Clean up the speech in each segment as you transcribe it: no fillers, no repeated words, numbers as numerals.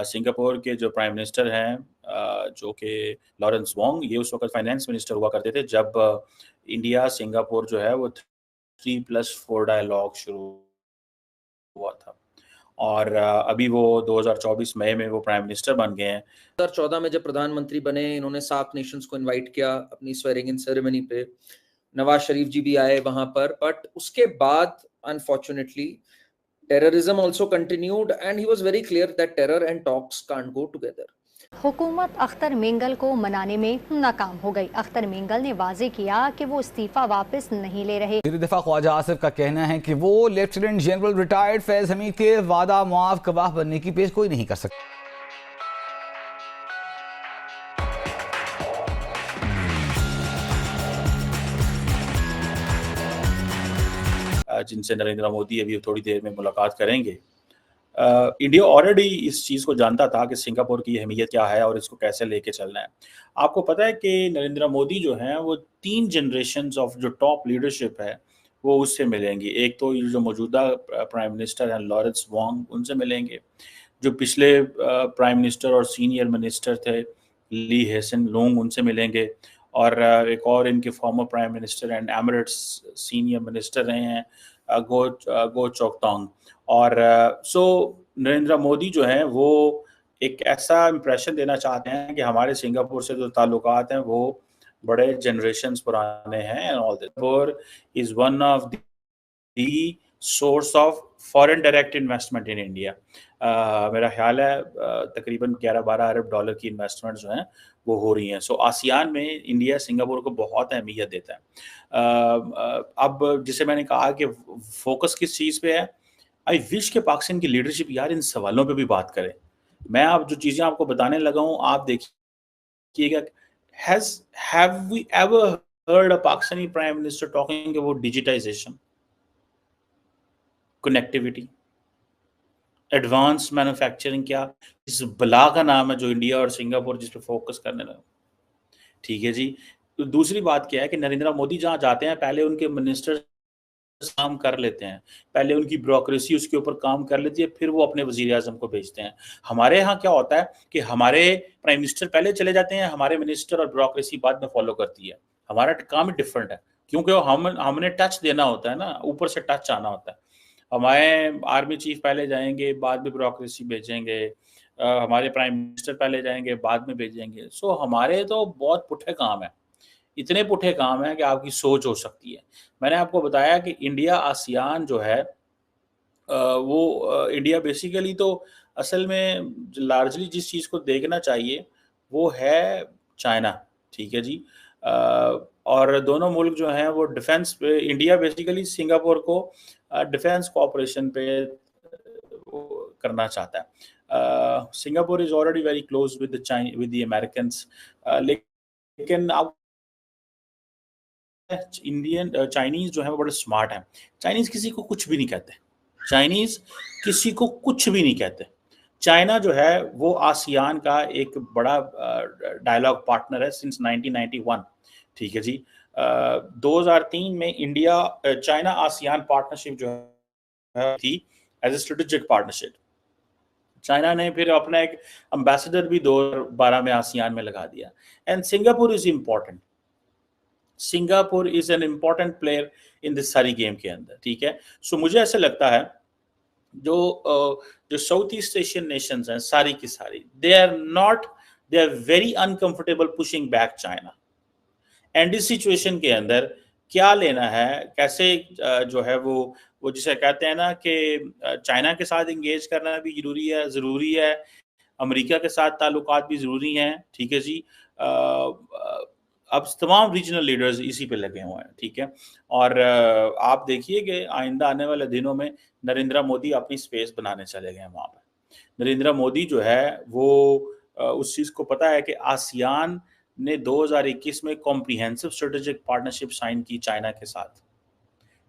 Singapore के जो prime minister हैं जो कि लॉरेंस वोंग, ये उस वक़्त फाइनेंस मिनिस्टर हुआ करते थे जब इंडिया सिंगापुर जो है वो 3+4 डायलॉग शुरू हुआ था। और अभी वो 2024 मई में वो प्राइम मिनिस्टर बन गए हैं। 2014 में जब प्रधानमंत्री बने, इन्होंने सार्क नेशंस को इनवाइट किया अपनी स्वेरिंग इन सेरेमनी पे। नवाज शरीफ जी भी आए वहां पर, बट उसके बाद unfortunately terrorism also continued and he was very clear that terror and talks can't go together. हुकूमत अख्तर मेंगल को मनाने में नाकाम हो गई। अख्तर मेंगल ने वाजे किया कि वो इस्तीफा वापस नहीं ले रहे। वज़ीर दिफा ख्वाजा आसिफ का कहना है कि वो lieutenant general retired Faiz Hamid के वादा मुआफ गवाह बनने की पेश कोई नहीं कर सकता। जिनसे नरेंद्र मोदी अभी थोड़ी देर में मुलाकात करेंगे। इंडिया ऑलरेडी इस चीज़ को जानता था कि सिंगापुर की अहमियत क्या है और इसको कैसे लेके चलना है। आपको पता है कि नरेंद्र मोदी जो हैं वो 3 जनरेशन्स ऑफ जो टॉप लीडरशिप है वो उससे मिलेंगी। एक तो ये जो मौजूदा प्राइम मिनिस्टर हैं लॉरेंस वोंग, उनसे मिलेंगे। जो पिछले प्राइम मिनिस्टर और सीनियर मिनिस्टर थे ली हेसन लूंग, उनसे मिलेंगे। और एक और इनके former prime minister and Emirates senior minister रहे हैं गो चोकटोंग। और सो नरेंद्र मोदी जो हैं वो एक ऐसा इम्प्रेशन देना चाहते हैं कि हमारे सिंगापुर से जो ताल्लुकात हैं वो बड़े जनरेशन्स पुराने हैं and all this is one of the source of foreign direct investment in India. मेरा ख्याल है तकरीबन 11-12 अरब डॉलर की इन्वेस्टमेंट जो हैं वो हो रही हैं। सो आसियान में इंडिया सिंगापुर को बहुत अहमियत देता है। अब जिसे मैंने कहा कि फोकस किस चीज़ पे है, आई विश के पाकिस्तान की लीडरशिप यार इन सवालों पे भी बात करे। मैं अब जो चीज़ें आपको बताने लगा हूँ आप देखिएगा। Have we ever heard a Pakistani Prime Minister talking about digitization, connectivity, advance manufacturing? क्या इस बला का नाम है जो इंडिया और सिंगापुर जिस पे फोकस करने लगा। ठीक है जी। तो दूसरी बात क्या है कि नरेंद्र मोदी जहाँ जाते हैं पहले उनके मिनिस्टर काम कर लेते हैं, पहले उनकी ब्यूरोक्रेसी उसके ऊपर काम कर लेती है, फिर वो अपने वजीर आजम को भेजते हैं। हमारे यहाँ क्या होता है कि हमारे प्राइम मिनिस्टर पहले चले जाते हैं, हमारे मिनिस्टर और ब्यूरोक्रेसी बाद में फॉलो करती है। हमारा काम ही डिफरेंट है क्योंकि हमने टच देना होता है ना, ऊपर से टच आना होता है। हमारे आर्मी चीफ पहले जाएंगे, बाद में ब्यूरोक्रेसी भेजेंगे। हमारे प्राइम मिनिस्टर पहले जाएंगे, बाद में भेजेंगे। सो हमारे तो बहुत पुठे काम है, इतने पुठे काम है कि आपकी सोच हो सकती है। मैंने आपको बताया कि इंडिया आसियान जो है वो इंडिया बेसिकली तो असल में लार्जली जिस चीज़ को देखना चाहिए वो है चाइना। ठीक है जी। और दोनों मुल्क जो हैं वो डिफेंस पे, इंडिया बेसिकली सिंगापुर को डिफेंस कोऑपरेशन पे करना चाहता है। Singapore is already very close with the Americans, लेकिन आप इंडियन चाइनीज जो है वो बड़े स्मार्ट हैं। चाइनीज किसी को कुछ भी नहीं कहते, चाइनीज किसी को कुछ भी नहीं कहते। चाइना जो है वो आसियान का एक बड़ा डायलॉग पार्टनर है सिंस 1991। ठीक है जी। 2003 में इंडिया चाइना आसियान पार्टनरशिप जो है थी as a strategic partnership. China ने फिर अपना एक एम्बेसडर भी 2012 में आसियान में लगा दिया। And Singapore is important, Singapore is an important player in this सारी गेम के अंदर। ठीक है। सो मुझे ऐसा लगता है जो साउथ ईस्ट एशियन नेशंस हैं सारी की सारी, they are very uncomfortable pushing back China. And इस सिचुएशन के अंदर क्या लेना है, कैसे जो है वो जिसे कहते हैं ना कि चाइना के साथ इंगेज करना भी ज़रूरी है, अमेरिका के साथ ताल्लुकात भी ज़रूरी हैं। ठीक है जी। अब तमाम रीजनल लीडर्स इसी पे लगे हुए हैं। ठीक है। और आप देखिए कि आइंदा आने वाले दिनों में नरेंद्र मोदी अपनी स्पेस बनाने चले गए हैं वहाँ पर। नरेंद्र मोदी जो है वो उस चीज़ को पता है कि आसियान ने 2021 में कॉम्प्रिहेंसिव स्ट्रेटेजिक पार्टनरशिप साइन की चाइना के साथ।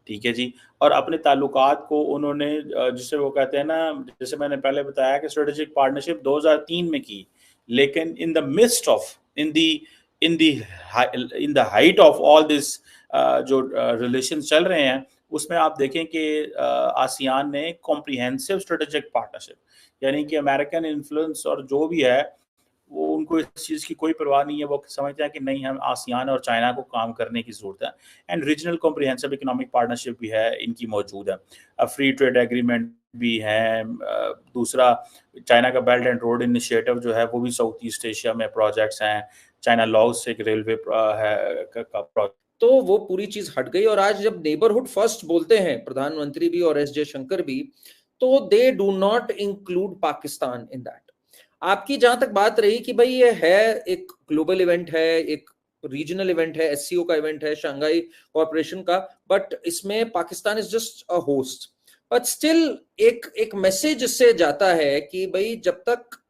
ठीक है जी। और अपने ताल्लुकात को उन्होंने जिसे वो कहते हैं ना, जैसे मैंने पहले बताया कि स्ट्रेटेजिक पार्टनरशिप 2003 में की, लेकिन in the mist of in the height of all this जो रिलेशन चल रहे हैं उसमें आप देखें कि आसियान ने कॉम्प्रिहेंसिव स्ट्रेटेजिक पार्टनरशिप यानी कि अमेरिकन इन्फ्लुएंस और जो भी है वो उनको इस चीज़ की कोई परवाह नहीं है। वो समझते हैं कि नहीं, हम आसियान और चाइना को काम करने की ज़रूरत है। And regional comprehensive economic partnership भी है, इनकी मौजूद है, फ्री ट्रेड एग्रीमेंट भी है। दूसरा चाइना का बेल्ट एंड रोड इनिशिएटिव जो है वो भी साउथ ईस्ट एशिया में प्रोजेक्ट्स हैं। चाइना लॉस से एक रेलवे है का प्रोजेक्ट। तो वो पूरी चीज हट गई। और आज जब नेबरहुड फर्स्ट बोलते हैं प्रधानमंत्री भी और एस जयशंकर भी, तो they do not include Pakistan in that. आपकी जहां तक बात रही कि भाई ये है एक ग्लोबल इवेंट है, एक रीजनल इवेंट है, एससीओ का इवेंट है, शंघाई कॉर्पोरेशन का, बट इसमें Pakistan is just a host. But still एक मैसेज इससे जाता है कि भाई जब तक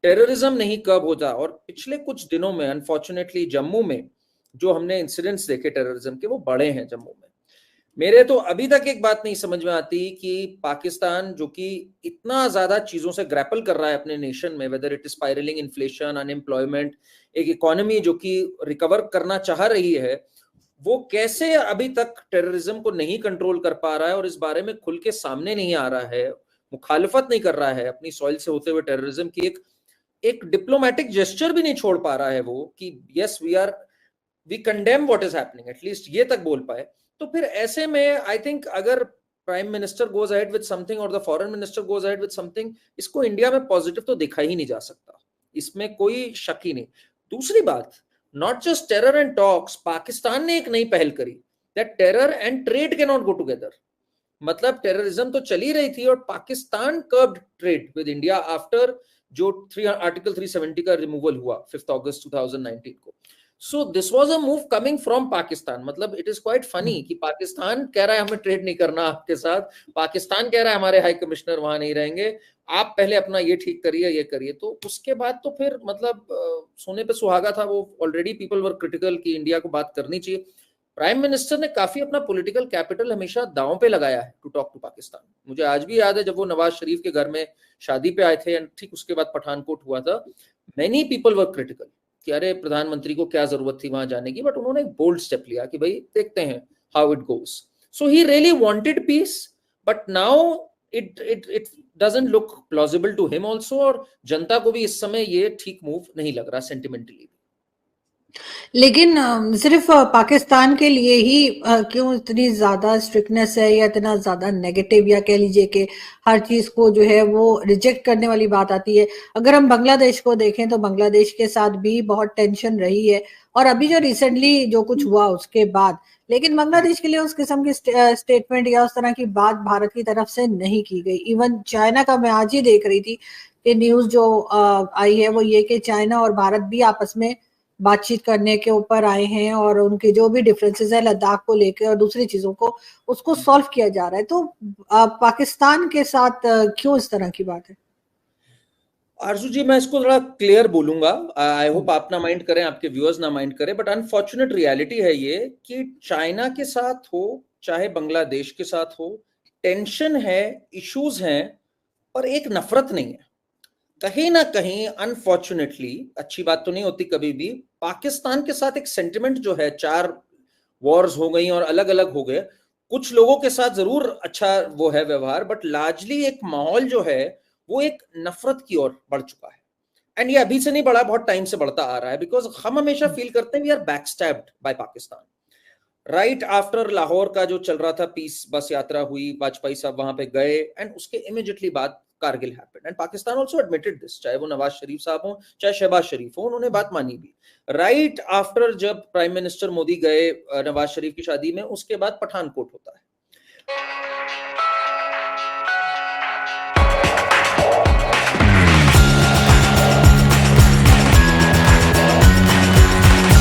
टेररिज्म नहीं कर्ब होता, और पिछले कुछ दिनों में अनफॉर्चुनेटली जम्मू में जो हमने इंसिडेंट्स देखे टेररिज्म के वो बड़े हैं जम्मू में। मेरे तो अभी तक एक बात नहीं समझ में आती कि पाकिस्तान जो कि इतना ज्यादा चीजों से ग्रैपल कर रहा है अपने नेशन में, whether it is spiralling inflation, unemployment, एक इकोनॉमी जो कि रिकवर करना चाह रही है, वो कैसे अभी तक टेररिज्म को नहीं कंट्रोल कर पा रहा है और इस बारे में खुल के सामने नहीं आ रहा है, मुखालफत नहीं कर रहा है अपनी सॉइल से होते हुए टेररिज्म की, एक डिप्लोमेटिक जेस्चर भी नहीं छोड़ पा रहा है वो कि yes we condemn what is happening, at least ये तक बोल पाए। तो फिर ऐसे में आई थिंक अगर prime minister goes ahead with something और the foreign minister goes ahead with something, इसको इंडिया में पॉजिटिव तो दिखा ही नहीं जा सकता, इसमें कोई शक ही नहीं। दूसरी बात, not just terror and talks, Pakistan ने एक नई पहल करी, that terror and trade can not go together. मतलब टेररिज्म तो चली रही थी और Pakistan curved trade with India after जो आर्टिकल 370 का रिमूवल हुआ 5 अगस्त 2019 को। So this was a move coming from Pakistan. मतलब इट इज क्वाइट फनी कि पाकिस्तान कह रहा है हमें ट्रेड नहीं करना आपके साथ, पाकिस्तान कह रहा है हमारे हाई कमिश्नर वहां नहीं रहेंगे, आप पहले अपना ये ठीक करिए, ये करिए। तो उसके बाद तो फिर मतलब सोने पे सुहागा था वो। ऑलरेडी पीपल वर क्रिटिकल कि इंडिया को बात करनी चाहिए। प्राइम मिनिस्टर ने काफी अपना पॉलिटिकल कैपिटल हमेशा दांव पे लगाया है टू टॉक टू पाकिस्तान। मुझे आज भी याद है जब वो नवाज शरीफ के घर में शादी पे आए थे एंड ठीक उसके बाद पठानकोट हुआ था, मेनी पीपल वर क्रिटिकल कि अरे प्रधानमंत्री को क्या जरूरत थी वहां जाने की, बट उन्होंने एक बोल्ड स्टेप लिया कि भाई देखते हैं how it goes. So he really wanted peace, but now it doesn't look plausible to him also, और जनता को भी इस समय ये ठीक मूव नहीं लग रहा सेंटिमेंटली। लेकिन सिर्फ पाकिस्तान के लिए ही क्यों इतनी ज्यादा स्ट्रिक्टनेस है या इतना ज्यादा नेगेटिव, या कह लीजिए कि हर चीज को जो है वो रिजेक्ट करने वाली बात आती है। अगर हम बांग्लादेश को देखें तो बांग्लादेश के साथ भी बहुत टेंशन रही है, और अभी जो रिसेंटली जो कुछ हुआ उसके बाद, लेकिन बांग्लादेश के लिए उस किस्म की स्टेटमेंट या उस तरह की बात भारत की तरफ से नहीं की गई। इवन चाइना का मैं आज ही देख रही थी कि न्यूज जो आई है वो ये कि चाइना और भारत भी आपस में बातचीत करने के ऊपर आए हैं और उनके जो भी डिफरेंसेस है लद्दाख को लेकर और दूसरी चीजों को उसको सॉल्व किया जा रहा है। तो पाकिस्तान के साथ क्यों इस तरह की बात है? आरजू जी, मैं इसको थोड़ा क्लियर बोलूंगा, आई होप आप ना माइंड करें, आपके व्यूअर्स ना माइंड करें, बट अनफॉर्चुनेट रियलिटी है ये कि चाइना के साथ हो चाहे बांग्लादेश के साथ हो, टेंशन है, इश्यूज हैं, और एक नफरत नहीं है। कहीं ना कहीं अनफॉर्चुनेटली, अच्छी बात तो नहीं होती कभी भी, पाकिस्तान के साथ एक सेंटिमेंट जो है, 4 वॉर्स हो गई और अलग अलग हो गए, कुछ लोगों के साथ जरूर अच्छा वो है व्यवहार, बट लार्जली एक माहौल जो है वो एक नफरत की ओर बढ़ चुका है। एंड ये अभी से नहीं बढ़ा, बहुत टाइम से बढ़ता आ रहा है, बिकॉज हम हमेशा फील करते हैं we are backstabbed by Pakistan. Right after Lahore का जो चल रहा था, पीस बस यात्रा हुई, वाजपेयी साहब वहां पे गए, एंड उसके इमीडिएटली बाद Kargil happened, and Pakistan also admitted this, चाहे वो नवाज शरीफ साहब हो चाहे शहबाज शरीफ हो, उन्होंने बात मानी भी। राइट आफ्टर जब प्राइम मिनिस्टर मोदी गए नवाज शरीफ की शादी में, उसके बाद पठानकोट होता है।